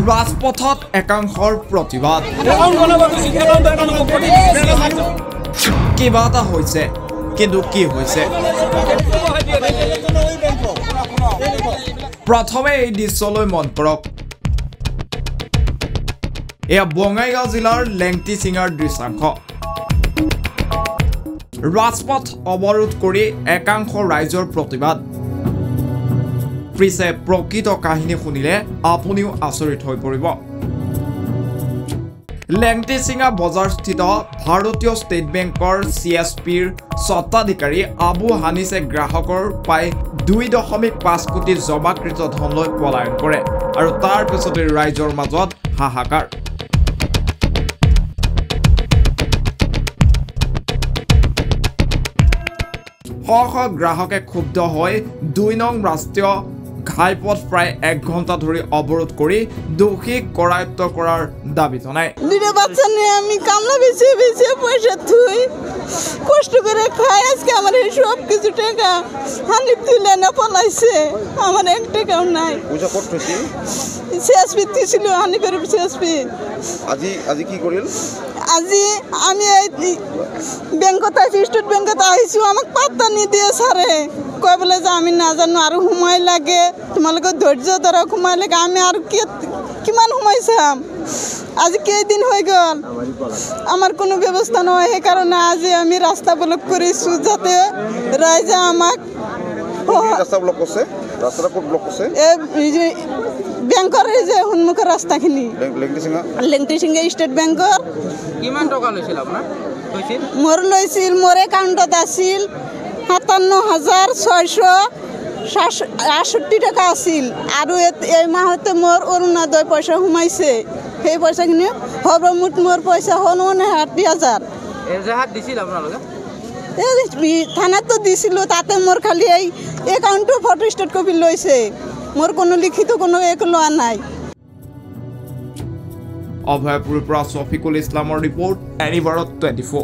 ৰাজপথত একাংশৰ প্ৰতিবাদ কিবা এটা হৈছে কিন্তু কি হৈছে প্ৰথমে এই দৃশ্যলৈ মন কৰক এয়া বঙাইগাঁও জিলাৰ লেংটিচিঙাৰ দৃশ্যাংশ ৰাজপথ অৱৰোধ কৰি একাংশ ৰাইজৰ প্ৰতিবাদ পিছে প্ৰকৃত কাহিনী শুনিলে আপুনিও আচৰিত হৈ পৰিব লেংটিচিঙা বজাৰস্থিত ভাৰতীয় ষ্টেট বেংকৰ CSPৰ স্বত্বাধিকাৰী আবু হানিছে গ্ৰাহকৰ প্ৰায় 2.5 কোটি জমাকৃত ধন লৈ পলায়ন কৰে আৰু তাৰ পিছতে ৰাইজৰ মাজত হাহাকাৰ গ্ৰাহকে ক্ষুব্ধ হৈ 2 নং ৰাষ্ট্ৰীয় ঘাইপথ প্ৰায় 1 ঘণ্টা ধৰি অৱৰোধ কৰি দোষীক কৰায়ত্ব কৰাৰ দাবী জনায় দুটো বাচ্চা নিয়ে আমি কামলা বেশি পয়সা থুই কষ্ট করে খাই আজকে আমার সব কিছু টাকা হানি তুলে না পলাইছে আমার 1 টাকাও নাই পূজা করতেছি CSP ছিল হানি করে CSP আজি কি করিল আজি আমি ব্যাংকত আইছি স্টেট ব্যাংকত আইছি আমাক পাত্তা নি দিয়ে সারে কই বলে যে আমি না জানো আর সময় লাগে তোমালোকে ধৈর্য ধরা সময় লাগে আমি আর কিমান সময়ছাম আজি কেইদিন হৈ গল আমার কোনো ব্যবস্থা নয় এই কারণে আজি আমি রাস্তা ব্লক করেছি যাতে রাইজে আমাক রাস্তা ব্লক করছে রাস্তাটা কোন ব্লক করছে এই যে ব্যাংকৰ এই যে সন্মুখৰ ৰাস্তাখিনি লেংটিচিঙা ষ্টেট বেংকৰ কিমান টকা লৈছিল আপোনাৰ কৈছিল মোৰ একাউণ্টত আছিল 57,668 টাকা আছিল আৰু এই মাহতে মোৰ অৰুণোদয় পইচা সোমাইছে সেই পইচাখিনি হ'ব মোৰ পইচা হ'ল 60,000 এজাহাত দিছিল আপোনালোকে থানাতো দিছিলোঁ তাতে মোৰ খালি এই একাউণ্টটো ফটো ষ্টেট কপি লৈছে মোৰ কোনো লিখিত কোনো এক লোৱা নাই অভয়পুৰৰ পৰা শফিকুল ইছলামৰ ৰিপৰ্ট এনিভাৰত 24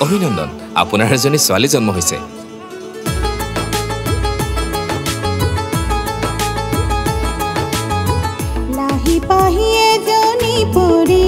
অভিনন্দন আপোনাৰ এজনী ছোৱালী জন্ম হৈছে লাহি পাহি এজনী পৰি